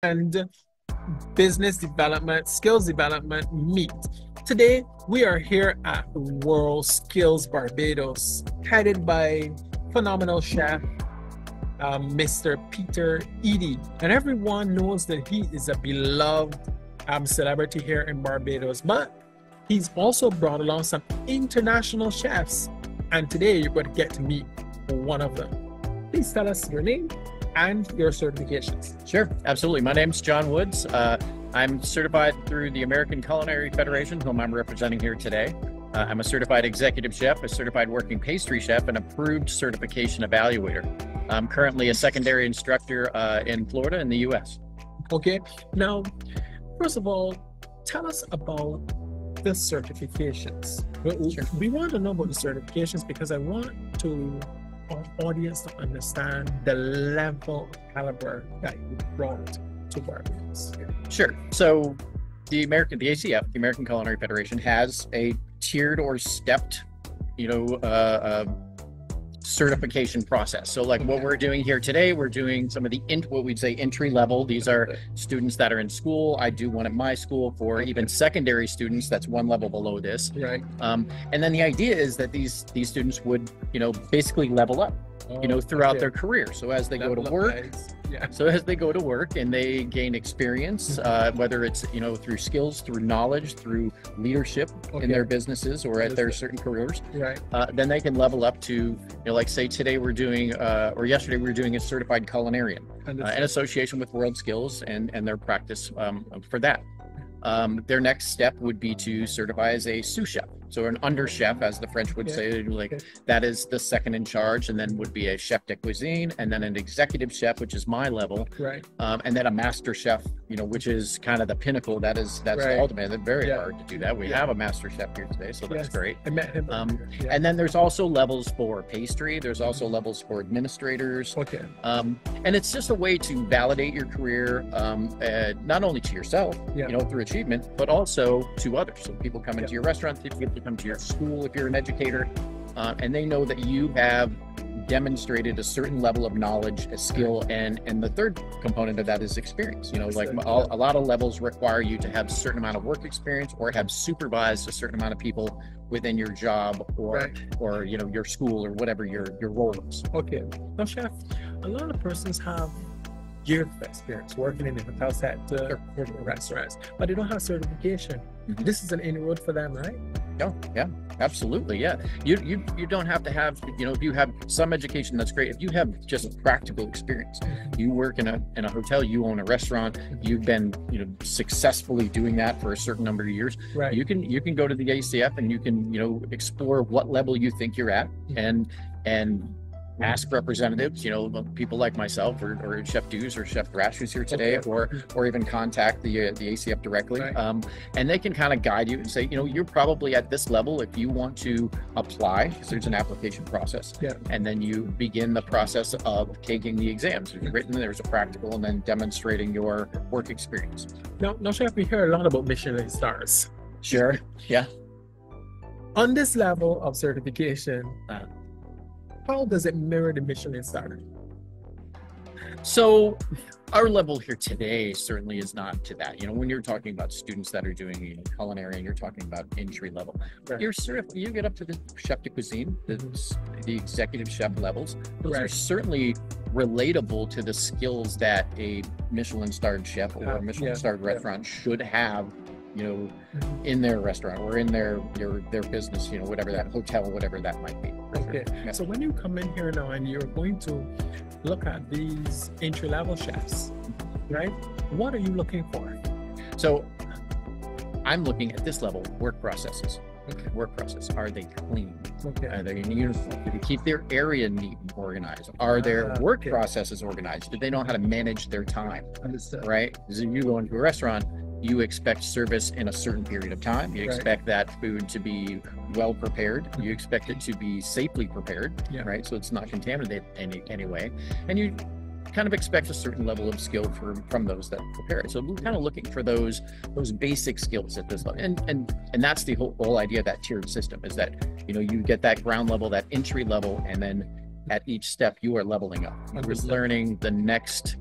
and business development, skills development meet. Today, we are here at WorldSkills Barbados, headed by phenomenal chef Mr. Peter Edie. And everyone knows that he is a beloved celebrity here in Barbados, but he's also brought along some international chefs. And today, you're going to get to meet one of them. Please tell us your name and your certifications. Sure, absolutely. My name's John Woods. I'm certified through the American Culinary Federation, whom I'm representing here today. I'm a certified executive chef, a certified working pastry chef, and approved certification evaluator. I'm currently a secondary instructor in Florida in the US. Okay, now, first of all, tell us about the certifications. Sure. We want to know about the certifications because I want our audience to understand the level of caliber that you brought to Barbados. Sure. So the ACF, the American Culinary Federation, has a tiered or stepped, certification process. So like what we're doing here today, we're doing some of the what we'd say entry level. These are students that are in school. I do one at my school for even secondary students. That's one level below this. Right. And then the idea is that these students would, basically level up, throughout their career. So as they go to work, so as they go to work and they gain experience, whether it's, through skills, through knowledge, through leadership in their businesses or at their certain careers, then they can level up to, like say today we're doing, or yesterday we were doing a certified culinarian in association with WorldSkills and their practice for that. Their next step would be to certify as a sous chef. So an under chef, as the French would say, that is the second in charge, and then would be a chef de cuisine, and then an executive chef, which is my level, and then a master chef, which is kind of the pinnacle. That's the ultimate. It's very hard to do that. We have a master chef here today, so that's great. I met him. And then there's also levels for pastry. There's also levels for administrators. And it's just a way to validate your career, not only to yourself, through achievement, but also to others. So people come into your restaurant, people come to your school if you're an educator, and they know that you have demonstrated a certain level of knowledge, a skill, and the third component of that is experience. A lot of levels require you to have a certain amount of work experience or have supervised a certain amount of people within your job or your school or whatever your role is. Okay. Now, chef, a lot of persons have years of experience working in the hotel sector, working in restaurants, but they don't have certification. This is an inroad for them, right? Oh, yeah, absolutely. Yeah. You don't have to have, if you have some education, that's great. If you have just practical experience, you work in a hotel, you own a restaurant, you've been, successfully doing that for a certain number of years, you can go to the ACF and you can, explore what level you think you're at and ask representatives, people like myself or Chef Dews or Chef Thrash who's here today, or even contact the ACF directly, and they can kind of guide you and say, you're probably at this level if you want to apply, because there's an application process, and then you begin the process of taking the exams. There's written, there's a practical, and then demonstrating your work experience. Now, Chef, we hear a lot about Michelin stars. Sure. Yeah. On this level of certification, how does it mirror the Michelin star? So our level here today certainly is not to that. When you're talking about students that are doing culinary and you're talking about entry level, you get up to the chef de cuisine, the executive chef levels. Those are certainly relatable to the skills that a Michelin starred chef or a Michelin starred restaurant should have, in their restaurant or in their business, whatever that hotel, whatever that might be. So when you come in here now and you're going to look at these entry-level chefs, right? What are you looking for? So I'm looking at this level, work processes. Work process. Are they clean? Are they in uniform? Do they keep their area neat and organized? Are their work processes organized? Do they know how to manage their time? Right? Because if you go into a restaurant, you expect service in a certain period of time. You expect that food to be well prepared. You expect it to be safely prepared, right? So it's not contaminated anyway. And you kind of expect a certain level of skill from those that prepare it. So we're kind of looking for those basic skills at this level. And that's the whole idea of that tiered system, is that, you get that ground level, that entry level, and then at each step you are leveling up. You're learning the next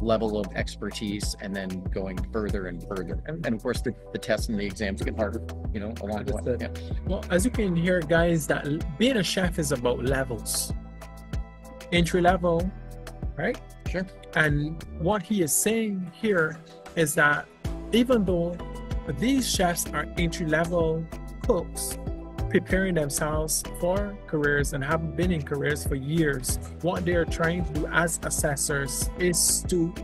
level of expertise, and then going further and further. And of course, the tests and the exams get harder, you know, along the way. Yeah. Well, as you can hear, guys, that being a chef is about levels. Entry level, right? Sure. And what he is saying here is that even though these chefs are entry level cooks, preparing themselves for careers and have been in careers for years, what they're trying to do as assessors is to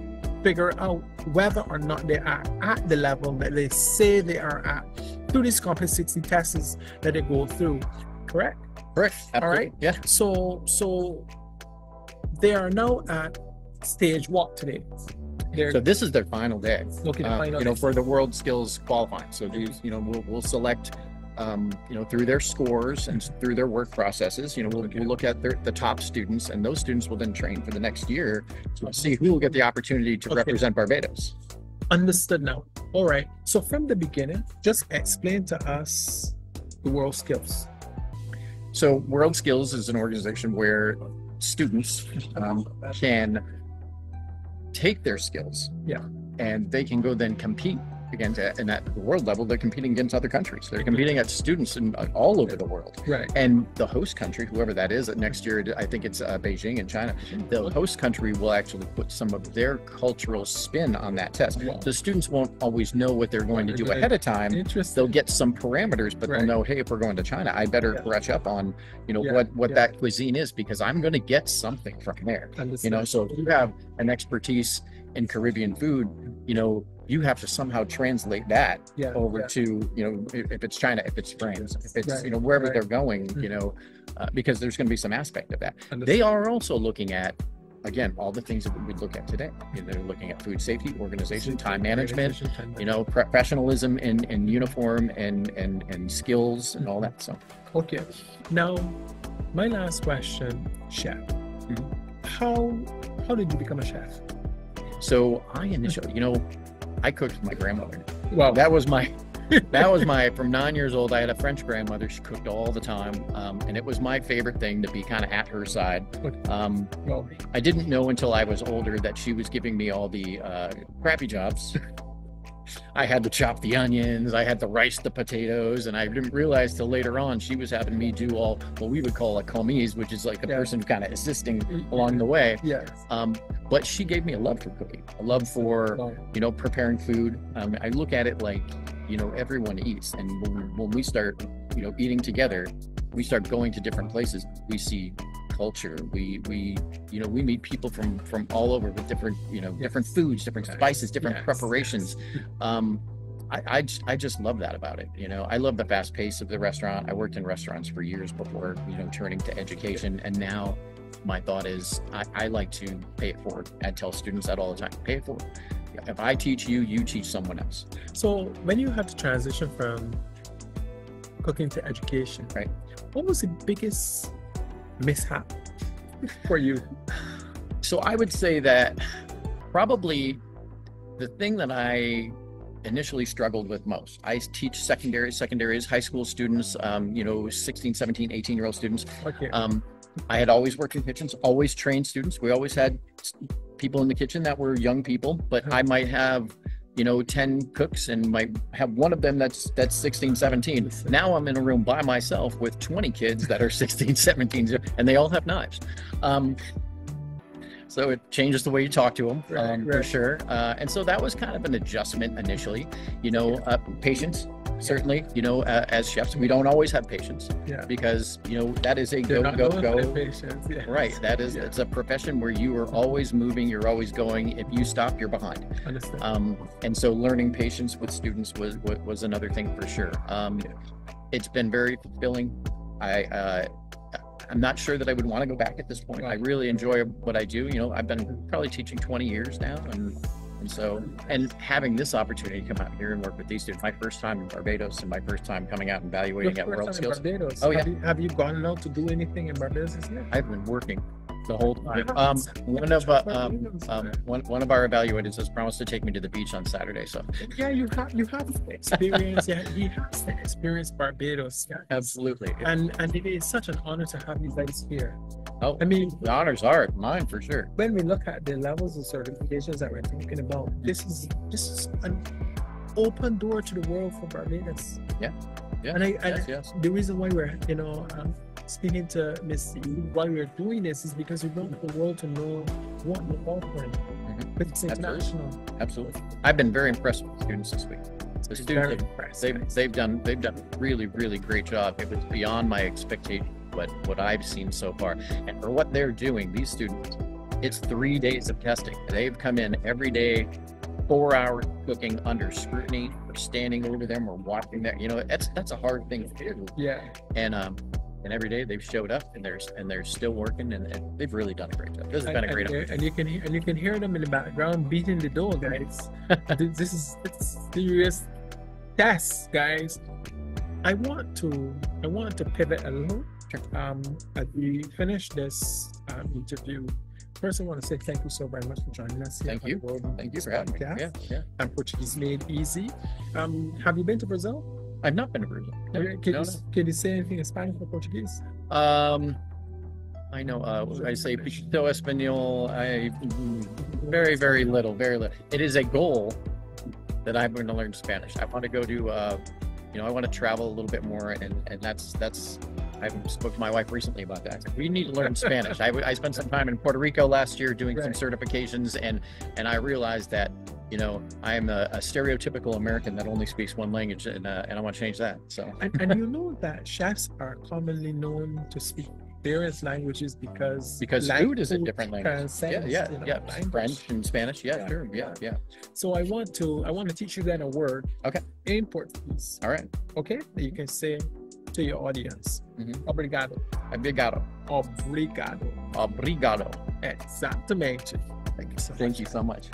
figure out whether or not they are at the level that they say they are at through these competency tests that they go through. Correct? Correct. Absolutely. All right. Yeah. So they are now at stage what today? So this is their final day. Okay, final you know, day. for the WorldSkills qualifying. So these, you know, we'll select, you know, through their scores and through their work processes. You know, we'll look at the top students, and those students will then train for the next year to see who will get the opportunity to represent Barbados. Understood now. All right. So from the beginning, just explain to us the WorldSkills. So WorldSkills is an organization where students can take their skills, and they can go then compete against, and at the world level, they're competing against other countries. They're competing at students in all over the world. Right. And the host country, whoever that is, next year, I think it's Beijing in China, the host country will actually put some of their cultural spin on that test. Wow. The students won't always know what they're going to do ahead of time. They'll get some parameters, but they'll know, hey, if we're going to China, I better brush up on, you know, what that cuisine is, because I'm going to get something from there. You know, so if you have an expertise in Caribbean food, you know, you have to somehow translate that over to, you know, if it's China, if it's France, if it's, you know, wherever they're going, you know, because there's going to be some aspect of that. They are also looking at, again, all the things that we would look at today. You know, they're looking at food safety, organization, time management, you know, professionalism in uniform and skills and all that. So, okay. Now, my last question, chef. How did you become a chef? So I initially, you know, I cooked with my grandmother. Wow. That was my, from 9 years old, I had a French grandmother. She cooked all the time. And it was my favorite thing to be kind of at her side. I didn't know until I was older that she was giving me all the crappy jobs. I had to chop the onions, I had to rice the potatoes, and I didn't realize till later on she was having me do all what we would call a commise, which is like the person kind of assisting along the way. But she gave me a love for cooking, a love for, you know, preparing food. I look at it like, you know, everyone eats, and when we start, you know, eating together, we start going to different places. We see culture. We you know, we meet people from all over with different, you know, different foods, different spices, different preparations. I just love that about it. You know, I love the fast pace of the restaurant. I worked in restaurants for years before, you know, turning to education, and now my thought is I like to pay it forward. I tell students that all the time: pay it forward. If I teach you, you teach someone else. So when you had to transition from cooking to education, right, what was the biggest mishap for you? So I would say that probably the thing that I initially struggled with most, I teach secondaries, high school students, you know, 16, 17, 18-year-old students. I had always worked in kitchens, always trained students. We always had people in the kitchen that were young people, but I might have, you know, 10 cooks and might have one of them that's 16, 17. Now I'm in a room by myself with 20 kids that are 16, 17, and they all have knives. So it changes the way you talk to them, for sure. And so that was kind of an adjustment initially, you know. Patience, certainly, you know, as chefs, we don't always have patience, because, you know, that is a go. Right. That is, it's a profession where you are always moving, you're always going. If you stop, you're behind. And so learning patience with students was another thing for sure. It's been very fulfilling. I'm not sure that I would want to go back at this point. I really enjoy what I do. You know, I've been probably teaching 20 years now, and so, and having this opportunity to come out here and work with these students, my first time in Barbados and my first time coming out and evaluating at WorldSkills. Oh yeah. Have you gone out to do anything in Barbados yet? I've been working The whole time. One of our evaluators has promised to take me to the beach on Saturday. So yeah, you have to experience. Yeah, you have to experience Barbados. Guys. Absolutely. And it is such an honor to have you guys here. Oh, I mean, the honors are mine for sure. When we look at the levels of certifications that we're talking about, this is an open door to the world for Barbados. Yeah. Yeah. And yes. the reason why we're speaking to Miss why we're doing this is because we want the world to know what we're offering. But it's international. Absolutely. I've been very impressed with the students this week. The students, they've done a really, really great job. It was beyond my expectation what I've seen so far. And for what they're doing, these students, it's 3 days of testing. They've come in every day, 4 hours cooking under scrutiny. We're standing over them, we're watching that. You know, that's a hard thing to do. Yeah. And every day they've showed up and they're still working and they've really done a great job. This has been a great opportunity. And you can hear them in the background beating the door, guys. This is serious test, guys. I want to pivot a little. As we finish this interview, first I want to say thank you so very much for joining us here. Thank you for having me. Yeah. And Portuguese Made Easy. Have you been to Brazil? I've not been to Brazil. Can you say anything in Spanish or Portuguese? I know. I say poquito español. Very, very little. It is a goal that I'm going to learn Spanish. I want to go to, I want to travel a little bit more, and that's. I spoke to my wife recently about that. We need to learn Spanish. I spent some time in Puerto Rico last year doing some certifications, and I realized that, I'm a stereotypical American that only speaks one language, and I want to change that. So. And you know that chefs are commonly known to speak various languages because food is a different language. Yeah. French and Spanish. Yeah, sure. Yeah. So I want to teach you then a word. Okay. In Portuguese. All right. Okay. That you can say to your audience. Obrigado. Obrigado. Obrigado. Obrigado. Exatamente. Thank you so much.